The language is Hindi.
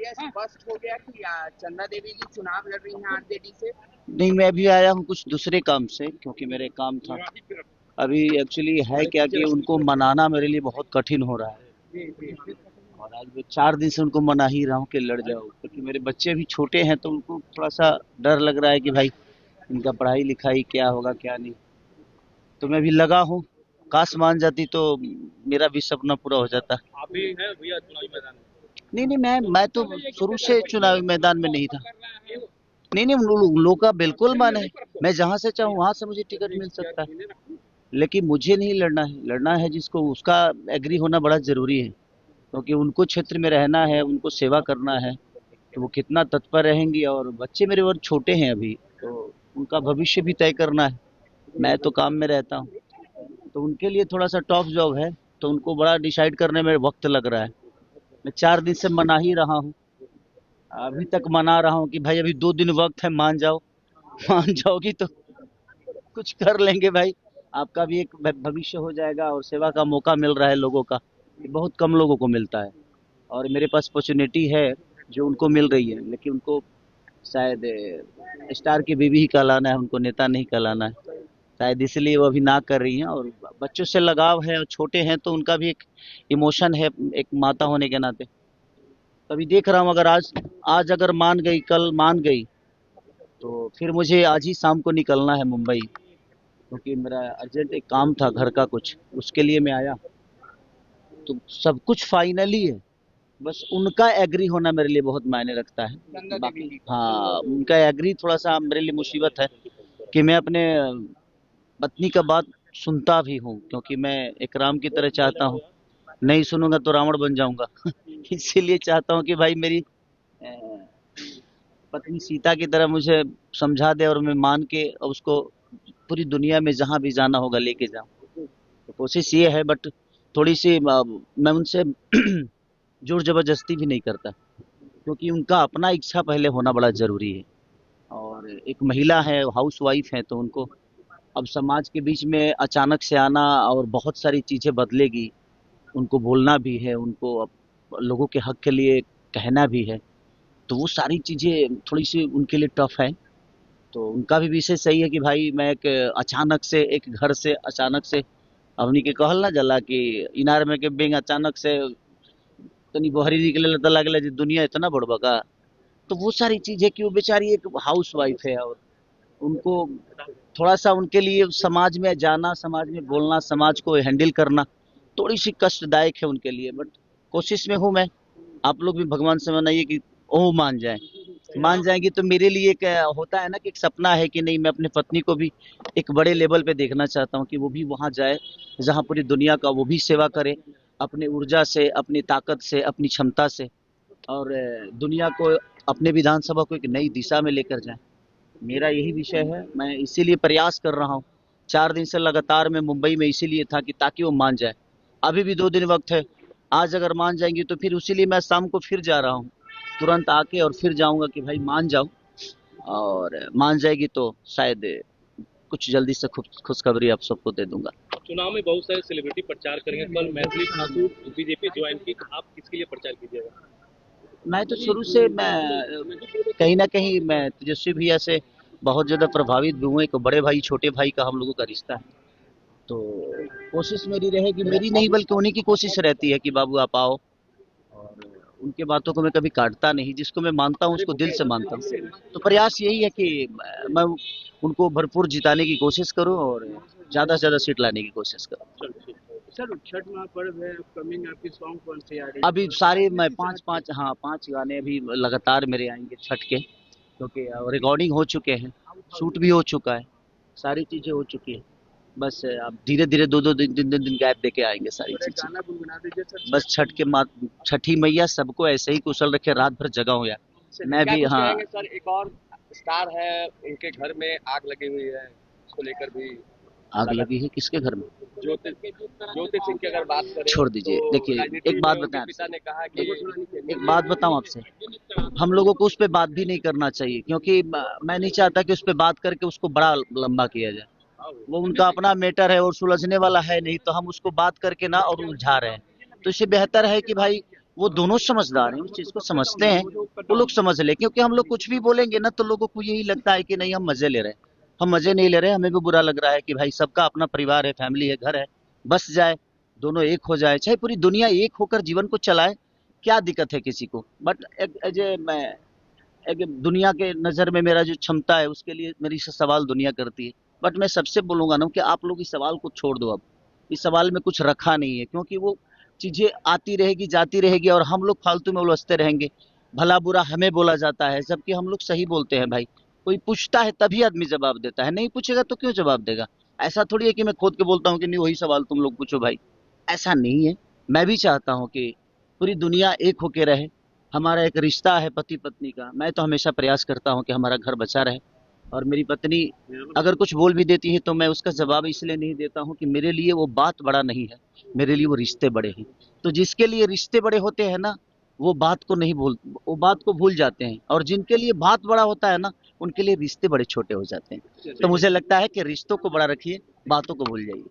यह स्पष्ट हो गया कि चंदा देवी जी चुनाव लड़ रही हैं आरजेडी से? नहीं, मैं अभी आया हूँ कुछ दूसरे काम से, क्योंकि मेरे काम था अभी। एक्चुअली है क्या कि उनको मनाना मेरे लिए बहुत कठिन हो रहा है, और आज मैं 4 दिन से उनको मना ही रहा हूँ कि लड़ जाओ, क्योंकि मेरे बच्चे भी छोटे हैं, तो उनको थोड़ा सा डर लग रहा है कि भाई इनका पढ़ाई लिखाई क्या होगा क्या नहीं। तो मैं भी लगा हूँ, काश मान जाती तो मेरा भी सपना पूरा हो जाता। आप भी हैं भैया चुनावी मैदान में? नहीं, मैं तो शुरू से चुनावी मैदान में नहीं था। नहीं, लोग का बिल्कुल मन है, मैं जहाँ से चाहूँ वहाँ से मुझे टिकट मिल सकता है, लेकिन मुझे नहीं लड़ना है। लड़ना है जिसको, उसका एग्री होना बड़ा जरूरी है, क्योंकि उनको क्षेत्र में रहना है, उनको सेवा करना है, तो वो कितना तत्पर रहेंगी। और बच्चे मेरे और छोटे हैं अभी, तो उनका भविष्य भी तय करना है। मैं तो काम में रहता हूँ, तो उनके लिए थोड़ा सा टफ जॉब है, तो उनको बड़ा डिसाइड करने में वक्त लग रहा है। मैं 4 दिन से मना ही रहा हूँ, अभी तक मना रहा हूँ कि भाई अभी 2 दिन वक्त है, मान जाओ। मान जाओगी तो कुछ कर लेंगे भाई, आपका भी एक भविष्य हो जाएगा, और सेवा का मौका मिल रहा है लोगों का, ये बहुत कम लोगों को मिलता है, और मेरे पास अपॉर्चुनिटी है जो उनको मिल रही है। लेकिन उनको शायद स्टार की बीवी ही कहलाना है, उनको नेता नहीं कहलाना है, शायद इसलिए वो अभी ना कर रही हैं। और बच्चों से लगाव है, और छोटे हैं तो उनका भी एक इमोशन है, एक माता होने के नाते। अभी देख रहा हूँ, अगर आज आज अगर मान गई, कल मान गई, तो फिर मुझे आज ही शाम को निकलना है मुंबई, क्योंकि मेरा अर्जेंट एक काम था घर का कुछ, उसके लिए मैं आया। तो सब कुछ फाइनली है, बस उनका एग्री होना मेरे लिए बहुत मायने रखता है। बाकी हाँ, उनका एग्री थोड़ा सा मेरे लिए मुसीबत है, कि मैं अपने पत्नी का बात सुनता भी हूँ, क्योंकि मैं एक राम की तरह चाहता हूँ, नहीं सुनूंगा तो रावण बन जाऊंगा। इसीलिए चाहता हूँ कि भाई मेरी पत्नी सीता की तरह मुझे समझा दे, और मैं मान के उसको पूरी दुनिया में जहाँ भी जाना होगा लेके जाऊं। तो कोशिश ये है, बट थोड़ी सी मैं उनसे जोर जबरदस्ती भी नहीं करता, क्योंकि उनका अपना इच्छा पहले होना बड़ा जरूरी है। और एक महिला है, हाउस वाइफ है, तो उनको अब समाज के बीच में अचानक से आना, और बहुत सारी चीजें बदलेगी, उनको बोलना भी है, उनको अब लोगों के हक के लिए कहना भी है, तो वो सारी चीजें थोड़ी सी उनके लिए टफ है। तो उनका भी विषय सही है कि भाई मैं एक अचानक से एक घर से अचानक से, हमनी के कहल ना जला कि इनार में के बेंग अचानक से तनी बहरी निकले तो लगला जी दुनिया इतना बड़बा का। तो वो सारी चीजें कि वो बेचारी एक हाउस वाइफ है, और उनको थोड़ा सा उनके लिए समाज में जाना, समाज में बोलना, समाज को हैंडल करना थोड़ी सी कष्टदायक है उनके लिए, बट कोशिश में हूँ मैं। आप लोग भी भगवान से मनाइए कि ओ मान जाए, मान जाएंगी तो मेरे लिए एक होता है ना कि एक सपना है कि नहीं, मैं अपनी पत्नी को भी एक बड़े लेवल पे देखना चाहता हूँ, कि वो भी वहां जाए जहाँ पूरी दुनिया का वो भी सेवा करे, अपनी ऊर्जा से, अपनी ताकत से, अपनी क्षमता से, और दुनिया को, अपने विधानसभा को एक नई दिशा में लेकर जाए। मेरा यही विषय है, मैं इसीलिए प्रयास कर रहा हूँ। 4 दिन से लगातार मैं मुंबई में इसीलिए था कि ताकि वो मान जाए। अभी भी 2 दिन वक्त है, आज अगर मान जाएंगी तो फिर उसी लिए मैं शाम को फिर जा रहा हूँ, तुरंत आके और फिर जाऊंगा कि भाई मान जाओ। और मान जाएगी तो शायद कुछ जल्दी से खुशखबरी आप सबको दे दूंगा। चुनाव में बहुत सारे सेलिब्रिटी प्रचार करेंगे, कल मैथिली ठाकुर बीजेपी ज्वाइन की, आप किसके लिए प्रचार कीजिएगा? मैं तो शुरू से, मैं कहीं ना कहीं मैं तेजस्वी भैया से बहुत ज्यादा प्रभावित भी हूँ। एक बड़े भाई छोटे भाई का हम लोगों का रिश्ता है, तो कोशिश मेरी रहेगी, मेरी नहीं बल्कि उन्हीं की कोशिश रहती है कि बाबू आप आओ, और उनके बातों को मैं कभी काटता नहीं, जिसको मैं मानता हूँ उसको दिल से मानता हूँ। तो प्रयास यही है कि मैं उनको भरपूर जिताने की कोशिश करूँ, और ज्यादा से ज्यादा सीट लाने की कोशिश करूँ। सर, छठ महापर्व है अपकमिंग, आपकी सॉन्ग कौन सी आ रही है? अभी सारे मैं पांच गाने अभी लगातार मेरे आएंगे छठ के, क्योंकि रिकॉर्डिंग हो चुके हैं, शूट भी हो चुका है, सारी चीजें हो चुकी है। बस अब धीरे धीरे दो दो दिन तीन दिन गैप देके आएंगे सारी चीजें। गाना गुनगुना दीजिए सर। बस छठ के छठी मैया सबको ऐसे ही कुशल रखे, रात भर जगा हो यार। मैं भी हाँ सर, एक और स्टार है, उनके घर में आग लगी हुई है, उसको लेकर भी आग लगी है, किसके घर में? ज्योति सिंह की अगर बात करें, छोड़ दीजिए। तो देखिए एक बात बताएं पिता आपसे, ने कहा कि एक बात बताऊं आपसे, हम लोगों को उस पर बात भी नहीं करना चाहिए, क्योंकि मैं नहीं चाहता कि उस पर बात करके उसको बड़ा लंबा किया जाए। वो उनका अपना मैटर है और सुलझने वाला है नहीं, तो हम उसको बात करके ना और उलझा रहे हैं। तो इससे बेहतर है कि भाई वो दोनों समझदार हैं, उस चीज को समझते हैं, वो लोग समझ ले। क्योंकि हम लोग कुछ भी बोलेंगे ना तो लोगों को यही लगता है कि नहीं हम मजे ले रहे हैं। हम मजे नहीं ले रहे, हमें भी बुरा लग रहा है कि भाई सबका अपना परिवार है, फैमिली है, घर है, बस जाए, दोनों एक हो जाए, चाहे पूरी दुनिया एक होकर जीवन को चलाए, क्या दिक्कत है किसी को। बट एज ए मैं एक दुनिया के नज़र में मेरा जो क्षमता है उसके लिए मेरी से सवाल दुनिया करती है। बट मैं सबसे बोलूंगा ना कि आप लोग इस सवाल को छोड़ दो। अब इस सवाल में कुछ रखा नहीं है, क्योंकि वो चीजें आती रहेगी जाती रहेगी और हम लोग फालतू में उलझते रहेंगे। भला बुरा हमें बोला जाता है, जबकि हम लोग सही बोलते हैं भाई। कोई पूछता है तभी आदमी जवाब देता है, नहीं पूछेगा तो क्यों जवाब देगा। ऐसा थोड़ी है कि मैं खोद के बोलता हूँ कि नहीं वही सवाल तुम लोग पूछो भाई, ऐसा नहीं है। मैं भी चाहता हूँ कि पूरी दुनिया एक होके रहे। हमारा एक रिश्ता है पति पत्नी का, मैं तो हमेशा प्रयास करता हूँ कि हमारा घर बचा रहे। और मेरी पत्नी अगर कुछ बोल भी देती है तो मैं उसका जवाब इसलिए नहीं देता हूँ कि मेरे लिए वो बात बड़ा नहीं है, मेरे लिए वो रिश्ते बड़े हैं। तो जिसके लिए रिश्ते बड़े होते हैं ना, वो बात को नहीं भूल, वो बात को भूल जाते हैं। और जिनके लिए बात बड़ा होता है ना, उनके लिए रिश्ते बड़े छोटे हो जाते हैं। तो मुझे लगता है कि रिश्तों को बड़ा रखिए, बातों को भूल जाइए।